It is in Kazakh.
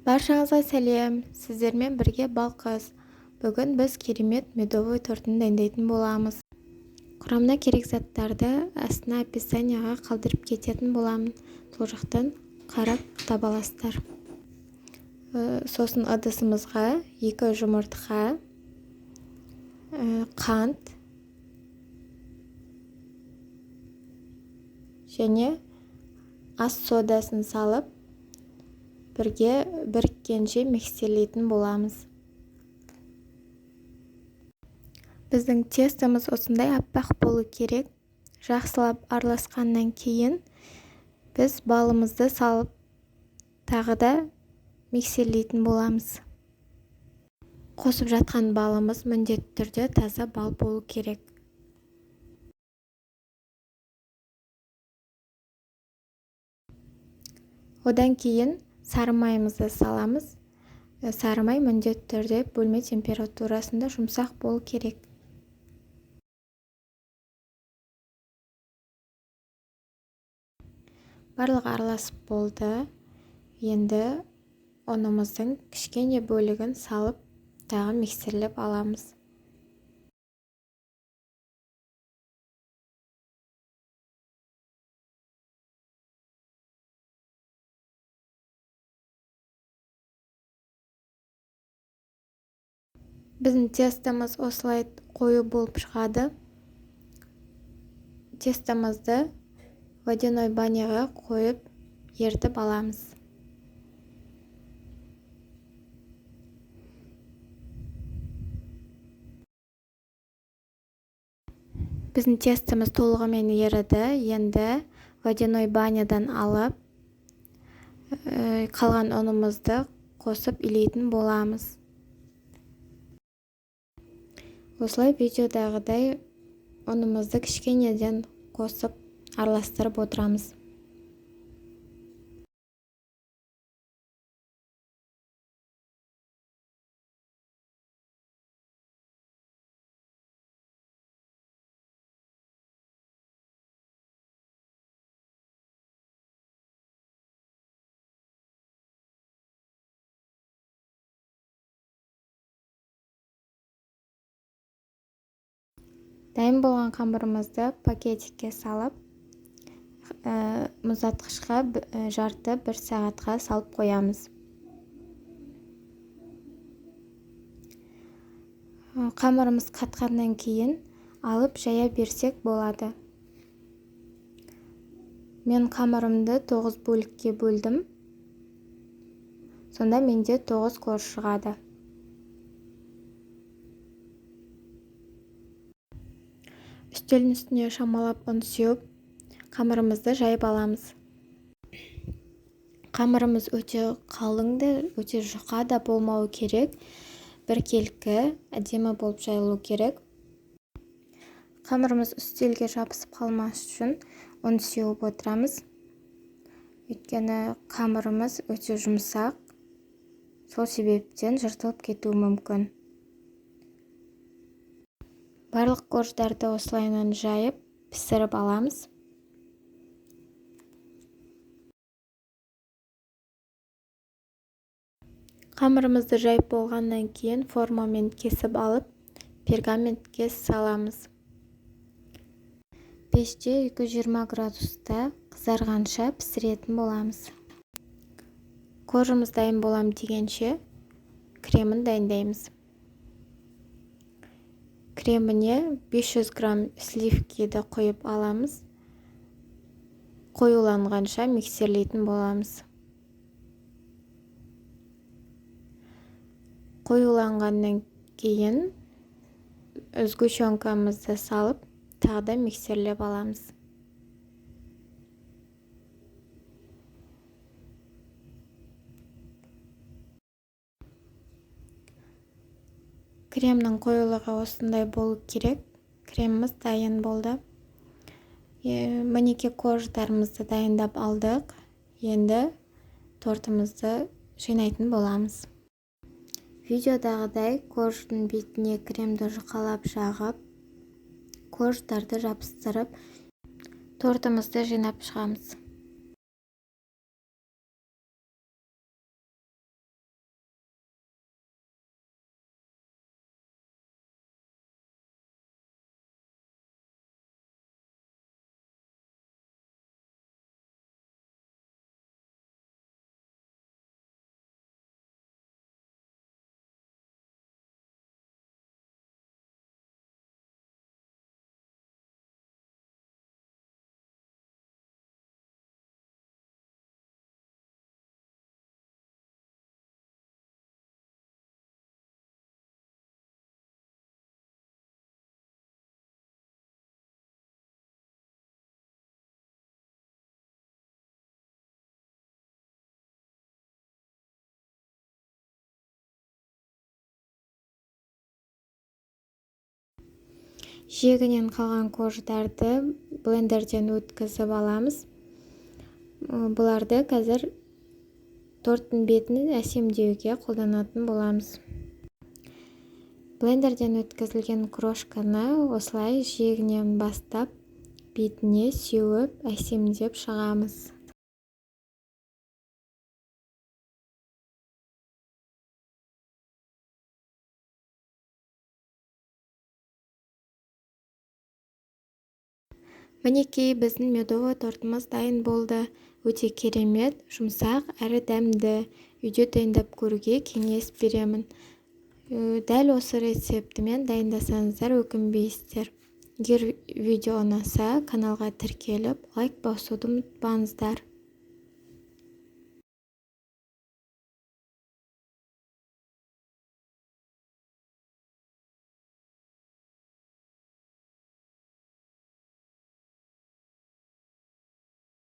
Баршаңызға сәлем, сіздермен бірге Балқыз. Бүгін біз керемет медовый тортын дайындайтын боламыз. Құрамына керек заттарды астына описанияға қалдырып кететін боламын. Сол жақтан қарап таба аласыздар. Сосын ыдысымызға 2 жұмыртқа, қант және ас содасын салып, бірге біріккенше микстерлейтін боламыз. Біздің тестомыз осындай аппақ болу керек. Жақсылап араласқаннан кейін біз балымызды салып, тағы да микстерлейтін боламыз. Қосып жатқан балымыз міндетті түрде таза бал болу керек. Одан кейін сары майымызды саламыз. Сары май міндетті түрде бөлме температурасында жұмсақ болу керек. Барлығы араласып болды. Енді ұнымыздың кішкене бөлігін салып, тағы микстерлеп аламыз. Біздің тестомыз осылай қою болып шығады. Тестомызды водяной баняға қойып ертіп аламыз. Біздің тестомыз толығымен еріді. Енді водяной банядан алып, қалған ұнымызды қосып илейтін боламыз. Осылай видеодағыдай ұнымызды кішкенеден қосып араластырып отырамыз. Дайын болған қамырымызды пакетикке салып, мұздатқышқа жарты 1 сағатқа салып қоямыз. Қамырымыз қатқаннан кейін алып жая берсек болады. Мен қамырымды 9 бөлікке бөлдім. Сонда менде 9 корж шығады. Үстелдің үстіне шамалап ұн сеуіп, қамырымызды жайып аламыз. Қамырымыз өте қалың да, өте жұқа да болмауы керек. Біркелкі, әдемі болып жайылу керек. Қамырымыз үстелге жабысып қалмас үшін ұн сеуіп отырамыз. Өйткені қамырымыз өте жұмсақ. Сол себептен жыртылып кетуі мүмкін. Барлық корждарды осылайынан жайып, пісіріп аламыз. Қамырымызды жайып болғаннан кейін формамен кесіп алып, пергаментке саламыз. Пеште 220 градуста қызарғанша пісіретін боламыз. Коржымыз дайын болам дегенше кремін дайындаймыз. Креміне 500 грамм сливкиді қойып аламыз. Қоюланғанша микстерлейтін боламыз. Қоюланғаннан кейін сгущенкамызды салып, тағы да микстерлеп аламыз. Кремнің қоюлығы осындай болу керек. Креміміз дайын болды. Мінеке корждарымызды дайындап алдық. Енді тортымызды жинайтын боламыз. Видеодағыдай корждың бетіне кремді жұқалап жағып, корждарды жабыстырып, тортымызды жинап шығамыз. Жегінен қалған қождарды блендерден өткізіп аламыз. Бұларды қазір торттың бетін әсемдеуге қолданатын боламыз. Блендерден өткізілген крошканы осылай жегінен бастап бетіне сеуіп әсемдеп шығамыз. Мінекей біздің медовый тортымыз дайын болды. Өте керемет, жұмсақ әрі дәмді. Үйде дайындап көруге кеңес беремін. Дәл осы рецептімен дайындасаңыздар өкінбейсіздер. Егер видео ұнаса, каналға тіркеліп, лайк басуды ұмытпаңыздар.